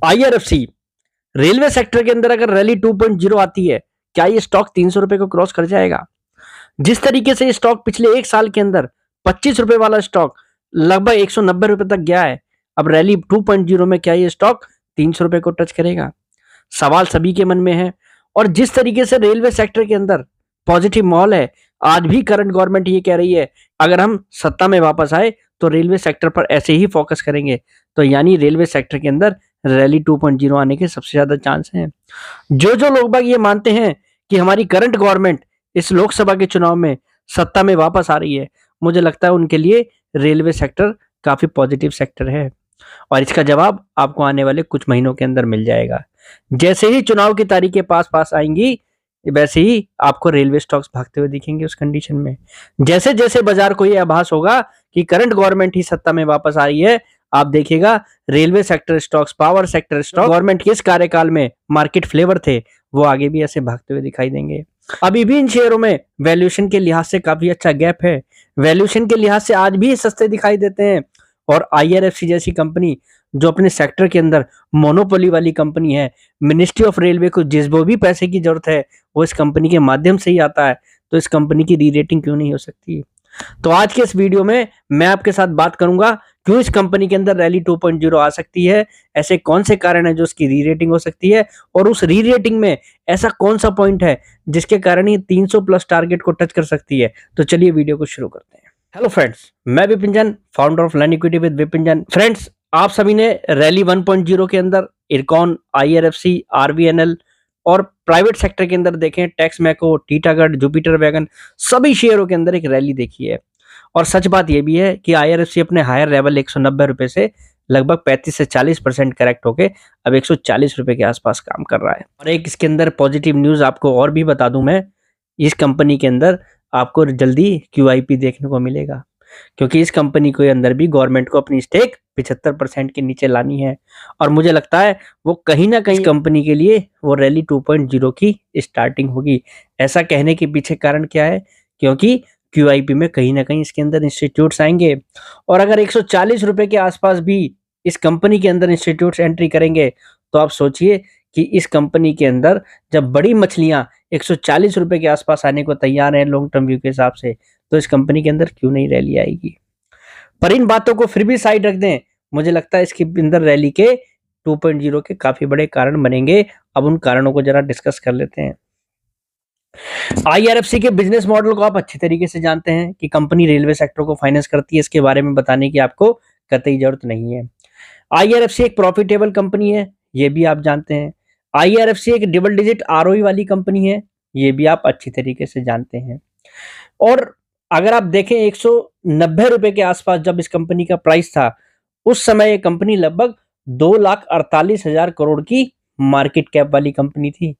IRFC railway sector के अंदर अगर रैली 2.0 आती है, क्या ये स्टॉक 300 रुपए को क्रॉस कर जाएगा? जिस तरीके से ये स्टॉक पिछले एक साल के अंदर 25 रुपए वाला स्टॉक लगभग 190 रुपए तक गया है, अब रैली 2.0 में क्या ये स्टॉक 300 रुपए को टच करेगा? सवाल सभी के मन में है। और जिस तरीके से रेलवे सेक्टर के अंदर पॉजिटिव माहौल है, आज भी करंट गवर्नमेंट ये कह रही है अगर हम सत्ता में वापस आए तो रेलवे सेक्टर पर ऐसे ही फोकस करेंगे, तो यानी रेलवे सेक्टर के अंदर रैली 2.0 आने के सबसे ज्यादा चांस हैं। जो जो लोग बाग ये मानते हैं कि हमारी करंट गवर्नमेंट इस लोकसभा के चुनाव में सत्ता में वापस आ रही है, मुझे लगता है उनके लिए रेलवे सेक्टर काफी पॉजिटिव सेक्टर है और इसका जवाब आपको आने वाले कुछ महीनों के अंदर मिल जाएगा। जैसे ही चुनाव की तारीखें पास पास आएंगी, वैसे ही आपको रेलवे स्टॉक्स भागते हुए दिखेंगे उस कंडीशन में। जैसे जैसे बाजार को ये आभास होगा कि करंट गवर्नमेंट ही सत्ता में वापस आ रही है, आप देखिएगा railway sector stocks, power sector stock, government के इस कार्यकाल में मार्केट फ्लेवर थे, वो आगे भी ऐसे भागते हुए दिखाई देंगे। अभी भी इन शेयरों में वैल्यूएशन के लिहाज से काफी अच्छा गैप है, वैल्यूएशन के लिहाज से आज भी सस्ते दिखाई देते हैं। और आईआरएफसी जैसी कंपनी जो अपने सेक्टर के अंदर मोनोपोली वाली कंपनी है, मिनिस्ट्री ऑफ रेलवे को जिस वो भी पैसे की जरूरत है वो इस कंपनी के माध्यम से ही आता है, तो इस कंपनी की री रेटिंग क्यों नहीं हो सकती? तो आज के इस वीडियो में मैं आपके साथ बात करूंगा क्यों इस कंपनी के अंदर रैली 2.0 आ सकती है, ऐसे कौन से कारण है जो उसकी री रेटिंग हो सकती है और उस री रेटिंग में ऐसा कौन सा पॉइंट है जिसके कारण ये 300 प्लस टारगेट को टच कर सकती है। तो चलिए वीडियो को शुरू करते हैं। हेलो फ्रेंड्स, मैं Vipin Jain, founder of learn equity with Vipin Jain. Friends, आप सभी ने रैली 1.0 के अंदर इरकॉन, आईआरएफसी, आरवीएनएल और प्राइवेट सेक्टर के अंदर देखें टेक्स मैको, टीटागढ़, जुपिटर वैगन, सभी शेयरों के अंदर एक रैली देखी है। और सच बात यह भी है कि आईआरएफसी अपने हायर लेवल 190 रुपए से लगभग 35 से 40% करेक्ट होके अब 140 रुपए के आसपास काम कर रहा है। और एक इसके अंदर पॉजिटिव न्यूज आपको और भी बता दूं मैं, इस कंपनी के अंदर आपको जल्दी QIP देखने को मिलेगा, क्योंकि इस कंपनी के अंदर भी गवर्नमेंट को अपनी स्टेक 75% के नीचे लानी है। और मुझे लगता है वो कहीं ना कहीं कंपनी के लिए वो रैली 2.0 की स्टार्टिंग होगी। ऐसा कहने के पीछे कारण क्या है? क्योंकि QIP में कहीं ना कहीं इसके अंदर इंस्टीट्यूट्स आएंगे और अगर 140 रुपए के आसपास भी इस कंपनी के अंदर इंस्टीट्यूट्स एंट्री करेंगे, तो आप सोचिए कि इस कंपनी के अंदर जब बड़ी मछलियां 140 रुपए के आसपास आने को तैयार हैं लॉन्ग टर्म व्यू के हिसाब से, तो इस कंपनी के अंदर क्यों नहीं रैली आएगी? पर इन बातों को फिर भी साइड रख दें, मुझे लगता है इसके अंदर रैली के 2.0 के काफी बड़े कारण बनेंगे। अब उन कारणों को जरा डिस्कस कर लेते हैं। आईआरएफसी के बिजनेस मॉडल को आप अच्छी तरीके से जानते हैं कि कंपनी रेलवे सेक्टर को फाइनेंस करती है, इसके बारे में बताने की आपको कतई जरूरत नहीं है। आईआरएफसी एक प्रॉफिटेबल कंपनी है, ये भी आप जानते हैं। आईआरएफसी एक डबल डिजिट आरओई वाली कंपनी है, ये भी आप अच्छी तरीके से जानते हैं। और अगर आप देखें 190 रुपए के आसपास जब इस कंपनी का प्राइस था, उस समय ये कंपनी लगभग 2,48,000 करोड़ की मार्केट कैप वाली कंपनी थी।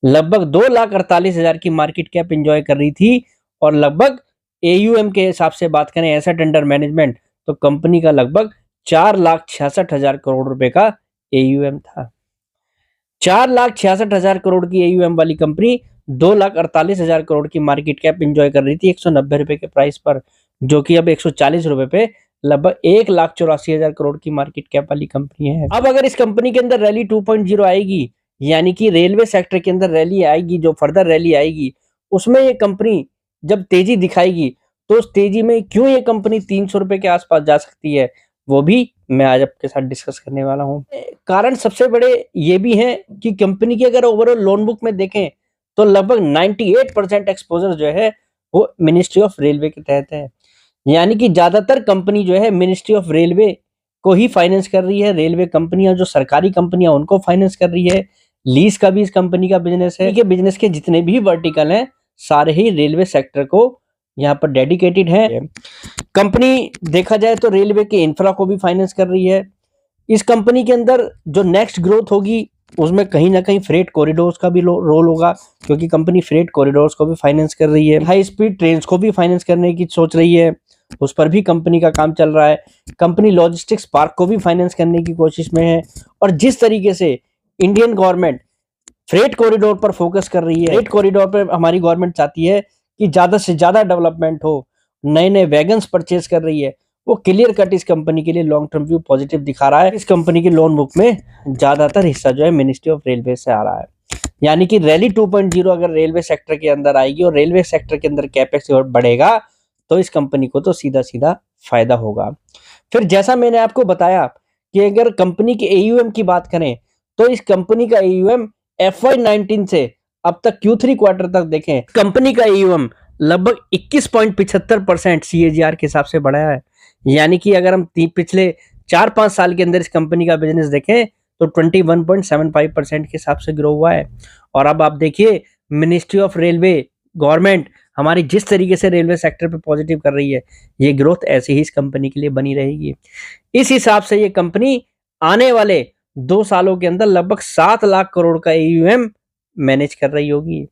लगभग 2,48,000 की मार्केट कैप एंजॉय कर रही थी और लगभग AUM के हिसाब से बात करें, एसेट अंडर मैनेजमेंट, तो कंपनी का लगभग 4,66,000 करोड़ रुपए का AUM था। 4,66,000 करोड़ की AUM वाली कंपनी 2,48,000 करोड़ की मार्केट कैप एंजॉय कर रही थी 190 रुपए के प्राइस पर, जो कि अब 140 रुपए पे लगभग 1,84,000 करोड़ की मार्केट कैप वाली कंपनी है। अब अगर इस कंपनी के अंदर रैली 2.0 आएगी, यानी कि रेलवे सेक्टर के अंदर रैली आएगी, जो फर्दर रैली आएगी उसमें ये कंपनी जब तेजी दिखाएगी, तो उस तेजी में क्यों ये कंपनी 300 रुपए के आसपास जा सकती है, वो भी मैं आज आपके साथ डिस्कस करने वाला हूँ। कारण सबसे बड़े ये भी हैं कि कंपनी की अगर ओवरऑल लोन बुक में देखें तो लगभग 98% एक्सपोजर जो है वो मिनिस्ट्री ऑफ रेलवे के तहत है। यानी कि ज्यादातर कंपनी जो है मिनिस्ट्री ऑफ रेलवे को ही फाइनेंस कर रही है। रेलवे कंपनियां जो सरकारी कंपनियां उनको फाइनेंस कर रही है। लीज का भी इस कंपनी का बिजनेस है। कि बिजनेस के जितने भी वर्टिकल हैं सारे ही रेलवे सेक्टर को यहाँ पर डेडिकेटेड है। कंपनी देखा जाए तो रेलवे के इंफ्रा को भी फाइनेंस कर रही है। इस कंपनी के अंदर जो नेक्स्ट ग्रोथ होगी उसमें कहीं ना कहीं फ्रेट कॉरिडोर्स का भी रोल होगा, क्योंकि कंपनी फ्रेट कॉरिडोर्स को भी फाइनेंस कर रही है। हाई स्पीड ट्रेन को भी फाइनेंस करने की सोच रही है, उस पर भी कंपनी का काम चल रहा है। कंपनी लॉजिस्टिक्स पार्क को भी फाइनेंस करने की कोशिश में है। और जिस तरीके से इंडियन गवर्नमेंट फ्रेट कॉरिडोर पर फोकस कर रही है, फ्रेट कॉरिडोर पर हमारी गवर्नमेंट चाहती है कि ज्यादा से ज्यादा डेवलपमेंट हो, नए नए वैगन्स परचेज कर रही है, वो क्लियर कट इस कंपनी के लिए लॉन्ग टर्म व्यू पॉजिटिव दिखा रहा है। इस कंपनी की लोन बुक में ज्यादातर हिस्सा जो है मिनिस्ट्री ऑफ रेलवे से आ रहा है, यानी कि रैली 2.0 अगर रेलवे सेक्टर के अंदर आएगी और रेलवे सेक्टर के अंदर कैपेक्स और बढ़ेगा तो इस कंपनी को तो सीधा सीधा फायदा होगा। फिर जैसा मैंने आपको बताया कि अगर कंपनी के एयूएम की बात करें तो इस कंपनी का एयूएम FY19 से अब तक Q3 क्वार्टर तक देखें, कंपनी का एयूएम लगभग 21.75% CAGR के हिसाब से बढ़ा है। यानी कि अगर हम पिछले 4-5 साल के अंदर इस कंपनी का बिजनेस देखें तो 21.75% के हिसाब से ग्रो हुआ है। और अब आप देखिए मिनिस्ट्री ऑफ रेलवे, गवर्नमेंट हमारी जिस तरीके से रेलवे सेक्टर पे पॉजिटिव कर रही है, ये ग्रोथ ऐसे ही इस कंपनी के लिए बनी रहेगी। इस हिसाब से ये कंपनी आने वाले 2 सालों के अंदर लगभग 7 लाख करोड़ का एयूएम मैनेज कर रही होगी।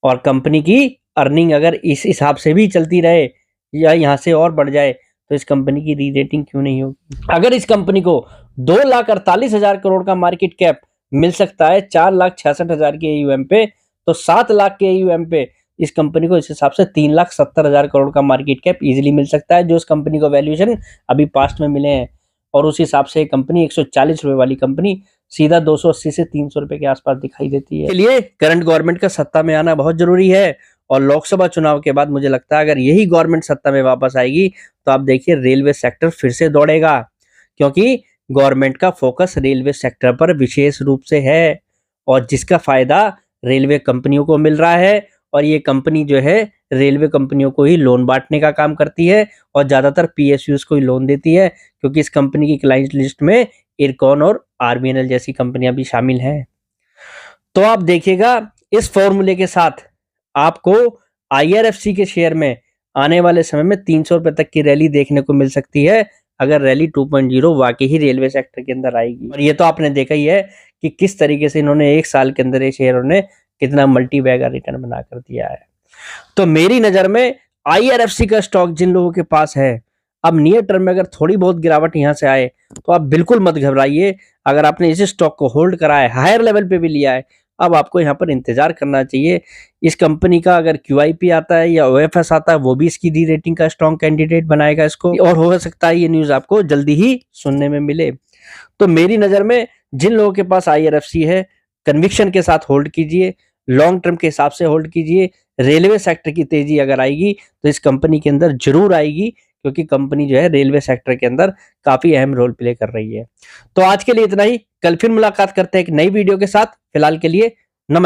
और कंपनी की अर्निंग अगर इस हिसाब से भी चलती रहे या यहाँ से और बढ़ जाए तो इस कंपनी की री रेटिंग क्यों नहीं होगी। अगर इस कंपनी को 2,48,000 करोड़ का मार्केट कैप मिल सकता है 4,66,000 के एयूएम पे, तो 7 लाख के एयूएम पे इस कंपनी को इस हिसाब से 3,70,000 करोड़ का मार्केट कैप इजीली मिल सकता है, जो इस कंपनी को वैल्यूएशन अभी पास्ट में मिले हैं। और उस हिसाब से कंपनी 140 रुपए वाली कंपनी सीधा 280 से 300 रुपए के आसपास दिखाई देती है। इसलिए करंट गवर्नमेंट का सत्ता में आना बहुत जरूरी है। और लोकसभा चुनाव के बाद मुझे लगता है अगर यही गवर्नमेंट सत्ता में वापस आएगी तो आप देखिए रेलवे सेक्टर फिर से दौड़ेगा, क्योंकि गवर्नमेंट का फोकस रेलवे सेक्टर पर विशेष रूप से है और जिसका फायदा रेलवे कंपनियों को मिल रहा है। और ये कंपनी जो है रेलवे कंपनियों को ही लोन बांटने का काम करती है और ज्यादातर PSUs को ही लोन देती है, क्योंकि इस कंपनी की क्लाइंट लिस्ट में इरकॉन और RVNL जैसी कंपनियां भी शामिल हैं। तो आप देखिएगा इस फॉर्मूले के साथ आपको IRFC के शेयर में आने वाले समय में 300 रुपए तक की रैली देखने को मिल सकती है, अगर रैली 2.0 वाकई ही रेलवे सेक्टर के अंदर आएगी। और ये तो आपने देखा ही है कि किस तरीके से इन्होंने 1 साल के अंदर ये शेयरों ने कितना मल्टी बैगर रिटर्न बना कर दिया है। तो मेरी नजर में IRFC का स्टॉक जिन लोगों के पास है, अब नियर टर्म में अगर थोड़ी बहुत गिरावट यहाँ से आए तो आप बिल्कुल मत घबराइए। अगर आपने इस स्टॉक को होल्ड करा है, हायर लेवल पे भी लिया है, अब आपको यहाँ पर इंतजार करना चाहिए। इस कंपनी का अगर QIP आता है या OFS आता है, वो भी इसकी डी रेटिंग का स्ट्रॉन्ग कैंडिडेट बनाएगा इसको, और हो सकता है ये न्यूज आपको जल्दी ही सुनने में मिले। तो मेरी नजर में जिन लोगों के पास IRFC है, कन्विक्शन के साथ होल्ड कीजिए, लॉन्ग टर्म के हिसाब से होल्ड कीजिए। रेलवे सेक्टर की तेजी अगर आएगी तो इस कंपनी के अंदर जरूर आएगी, क्योंकि कंपनी जो है रेलवे सेक्टर के अंदर काफी अहम रोल प्ले कर रही है। तो आज के लिए इतना ही, कल फिर मुलाकात करते हैं एक नई वीडियो के साथ। फिलहाल के लिए नमस्कार।